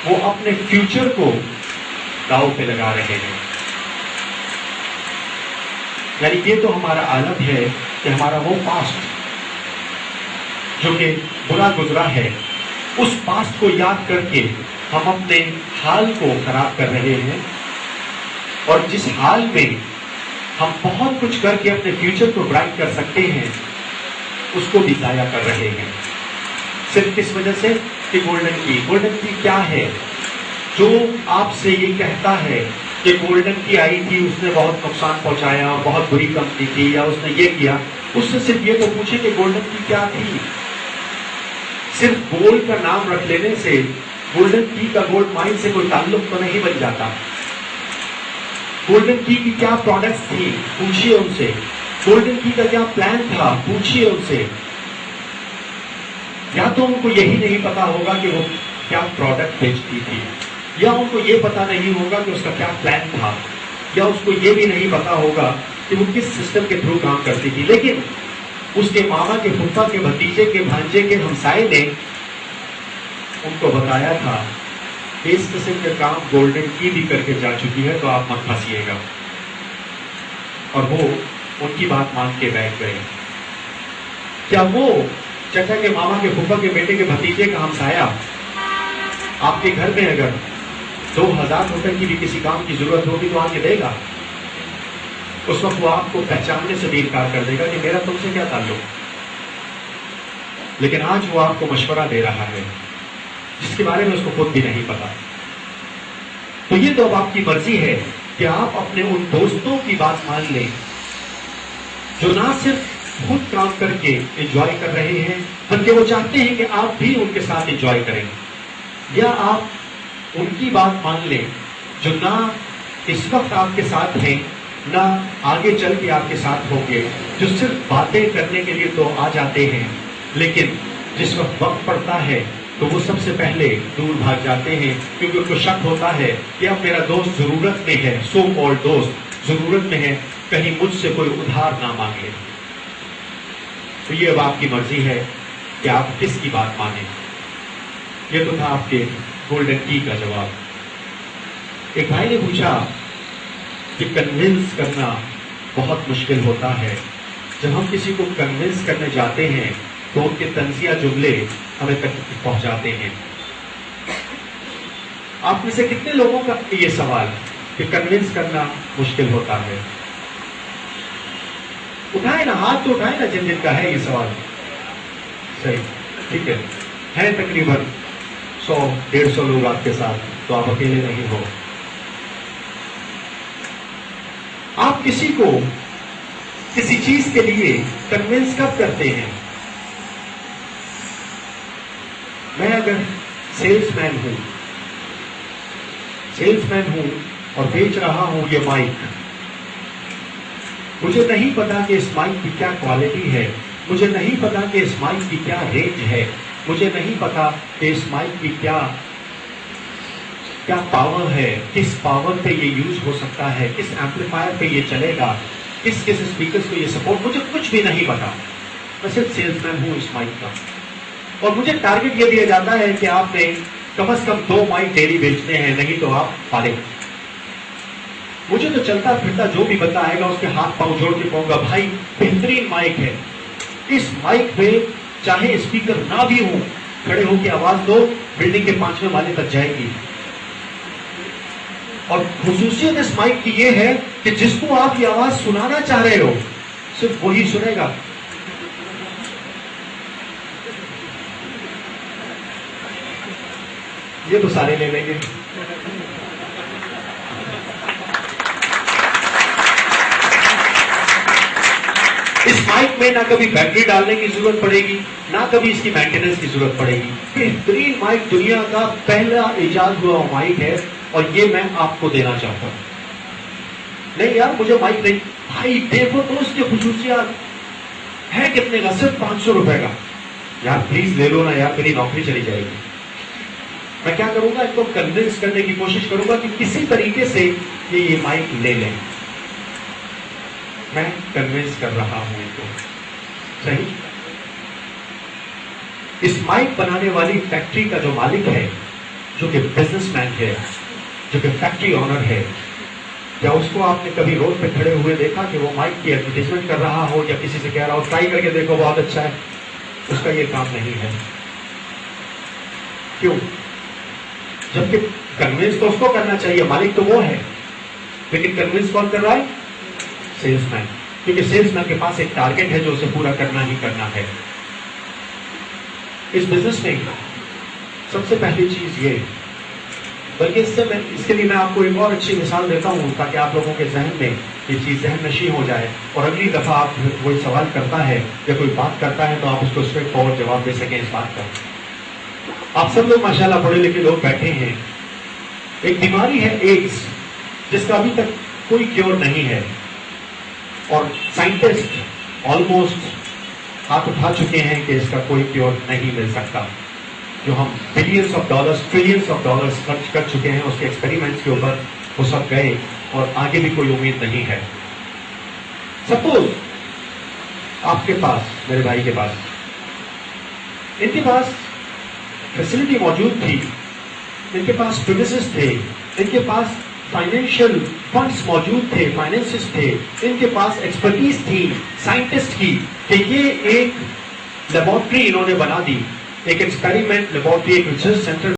وہ اپنے فیوچر کو داؤ پہ لگا رہے ہیں. یعنی یہ تو ہمارا عالم ہے کہ ہمارا وہ پاسٹ جو کہ برا گزرا ہے، اس پاسٹ کو یاد کر کے ہم اپنے حال کو خراب کر رہے ہیں، اور جس حال میں ہم بہت کچھ کر کے اپنے فیوچر کو برائٹ کر سکتے ہیں اس کو بھی ضائع کر رہے ہیں. صرف کس وجہ سے کہ گولڈن کی کیا ہے جو آپ سے یہ کہتا ہے کہ گولڈن کی آئی تھی، اس نے بہت نقصان پہنچایا اور بہت بری کمپنی تھی، یا اس نے یہ کیا. اس سے صرف یہ تو پوچھے کہ گولڈن کی کیا تھی. صرف گولڈ کا نام رکھ لینے سے گولڈن کی کا گولڈ مائن سے کوئی تعلق تو نہیں بن جاتا. گولڈن کی کیا پروڈکٹس تھی پوچھیے ان سے. گولڈن کی کا کیا پلان تھا پوچھیے ان سے. یا تو ان کو یہی نہیں پتا ہوگا کہ وہ کیا پروڈکٹ بیچتی تھی، یا ان کو یہ پتا نہیں ہوگا کہ اس کا کیا پلان تھا، یا اس کو یہ بھی نہیں پتا ہوگا کہ وہ کس سسٹم کے تھرو کام کرتی تھی. لیکن اس کے ماما کے پھپھا کے بھتیجے کے بھانجے کے ہمسائے نے ان کو بتایا تھا کہ اس قسم کا کام گولڈن کی بھی کر کے جا چکی ہے، تو آپ مت پھنسیے گا. اور وہ ان کی بات مان کے بیٹھ گئے. کیا وہ چچا کے ماما کے پھپھا کے بیٹے کے بھتیجے کا ہمسایا آپ کے گھر میں اگر 2000 روپے کی بھی کسی کام کی ضرورت ہوگی تو آ کے دے گا؟ اس وقت وہ آپ کو پہچاننے سے بھی انکار کر دے گا کہ میرا تم سے کیا تعلق. لیکن آج وہ آپ کو مشورہ دے رہا ہے جس کے بارے میں اس کو خود بھی نہیں پتا. تو یہ تو اب آپ کی مرضی ہے کہ آپ اپنے ان دوستوں کی بات مان لیں جو نہ صرف خود کام کر کے انجوائے کر رہے ہیں بلکہ وہ چاہتے ہیں کہ آپ بھی ان کے ساتھ انجوائے کریں، یا آپ ان کی بات مان لیں جو نہ اس وقت آپ کے ساتھ ہیں نہ آگے چل کے آپ کے ساتھ ہوں گے، جو صرف باتیں کرنے کے لیے تو آ جاتے ہیں لیکن جس وقت پڑتا ہے تو وہ سب سے پہلے دور بھاگ جاتے ہیں، کیونکہ ان کو شک ہوتا ہے کہ اب میرا دوست ضرورت میں ہے، سو کالڈ دوست ضرورت میں ہے، کہیں مجھ سے کوئی ادھار نہ مانگے. تو یہ اب آپ کی مرضی ہے کہ آپ کس کی بات مانیں. یہ تو تھا آپ کے گولڈن کی کا جواب. ایک بھائی نے پوچھا کہ کنونس کرنا بہت مشکل ہوتا ہے. جب ہم کسی کو کنونس کرنے جاتے ہیں تو ان کے طنزیہ جملے ہمیں تک پہنچاتے ہیں. آپ میں سے کتنے لوگوں کا یہ سوال کہ کنونس کرنا مشکل ہوتا ہے؟ اٹھائے نا ہاتھ، تو اٹھائے نا جن جن کا ہے یہ سوال. صحیح، ٹھیک ہے تقریباً 100-150 لوگ آپ کے ساتھ، تو آپ اکیلے نہیں ہو. آپ کسی کو کسی چیز کے لیے کنونس کب کرتے ہیں؟ میں اگر سیلس مین ہوں اور بیچ رہا ہوں یہ مائک، مجھے نہیں پتا کہ اس مائک کی کیا کوالٹی ہے، مجھے نہیں پتا کہ اس مائک کی کیا رینج ہے، مجھے نہیں پتا کہ اس مائک کی کیا پاور ہے، کس پاور پہ یہ یوز ہو سکتا ہے، کس ایمپلیفائر پہ یہ چلے گا، کس اسپیکرز کو یہ سپورٹ، مجھے کچھ بھی نہیں پتا. میں صرف سیلس مین ہوں اس مائک کا، اور مجھے ٹارگٹ یہ دیا جاتا ہے کہ آپ نے کم از کم 2 مائک ڈیلی بیچنے ہیں، نہیں تو آپ فارغ. مجھے تو چلتا پھرتا جو بھی بندہ آئے گا اس کے ہاتھ پاؤں جوڑ کے کہوں گا بھائی بہترین مائک ہے، اس مائک پہ چاہے اسپیکر نہ بھی ہوں، کھڑے ہو کے آواز دو، بلڈنگ کے 5ویں مالے تک جائے گی. اور خصوصیت اس مائک کی یہ ہے کہ جس کو آپ یہ آواز سنانا چاہ رہے ہو صرف وہی سنے گا. یہ تو سارے لے لیں گے. اس مائک میں نہ کبھی بیٹری ڈالنے کی ضرورت پڑے گی، نہ کبھی اس کی مینٹیننس کی ضرورت پڑے گی. بہترین مائک، دنیا کا پہلا ایجاد ہوا مائک ہے، اور یہ میں آپ کو دینا چاہتا ہوں. نہیں یار مجھے مائک نہیں، بھائی دیکھو تو اس کی خصوصیات ہے کتنے کا، صرف 500 روپے کا. یار پلیز لے لو نا یار، میری نوکری چلی جائے گی. میں کیا کروں گا، ان کو کنونس کرنے کی کوشش کروں گا کہ کسی طریقے سے یہ مائک لے لیں. میں کنونس کر رہا ہوں ان کو. صحیح. اس مائک بنانے والی فیکٹری کا جو مالک ہے جو کہ بزنس مین ہے, جو کہ فیکٹری آنر ہے, کیا اس کو آپ نے کبھی روڈ پہ کھڑے ہوئے دیکھا کہ وہ مائک کی ایڈورٹیزمنٹ کر رہا ہو یا کسی سے کہہ رہا ہو ٹرائی کر کے دیکھو بہت اچھا ہے؟ اس کا یہ کام نہیں ہے. کیوں؟ جبکہ کنوینس تو اس کو کرنا چاہیے, مالک تو وہ ہے, لیکن کنوینس کون کر رہا ہے؟ سیلس مین. کیونکہ سیلس مین کے پاس ایک ٹارگیٹ ہے جو اسے پورا کرنا ہی کرنا ہے. اس بزنس میں سب سے پہلی چیز یہ, بلکہ اس کے لیے میں آپ کو ایک اور اچھی مثال دیتا ہوں تاکہ آپ لوگوں کے ذہن میں یہ چیز ذہن نشین ہو جائے, اور اگلی دفعہ آپ کوئی سوال کرتا ہے یا کوئی بات کرتا ہے تو آپ اس کو اسٹریٹ فارورڈ جواب دے سکیں اس بات کا. آپ سب لوگ ماشاءاللہ پڑھے لکھے لوگ بیٹھے ہیں. ایک بیماری ہے ایڈز, جس کا ابھی تک کوئی کیور نہیں ہے, اور سائنٹسٹ آلموسٹ ہاتھ اٹھا چکے ہیں کہ اس کا کوئی کیور نہیں مل سکتا. جو ہم billions of dollars trillions of dollars خرچ کر چکے ہیں اس کے ایکسپیریمنٹس کے اوپر, وہ سب گئے اور آگے بھی کوئی امید نہیں ہے. سپوز آپ کے پاس, میرے بھائی کے پاس, ان کے پاس فیسلٹی موجود تھی, ان کے پاس پریمیسز تھے, ان کے پاس فائنینشیل فنڈز موجود تھے, فائنینسز تھے, ان کے پاس ایکسپرٹیز تھی سائنٹسٹ کی, کہ یہ ایک لیبورٹری انہوں نے بنا دی, ایک ایکسپیریمنٹ لیبورٹری, ایک ریسرچ سینٹر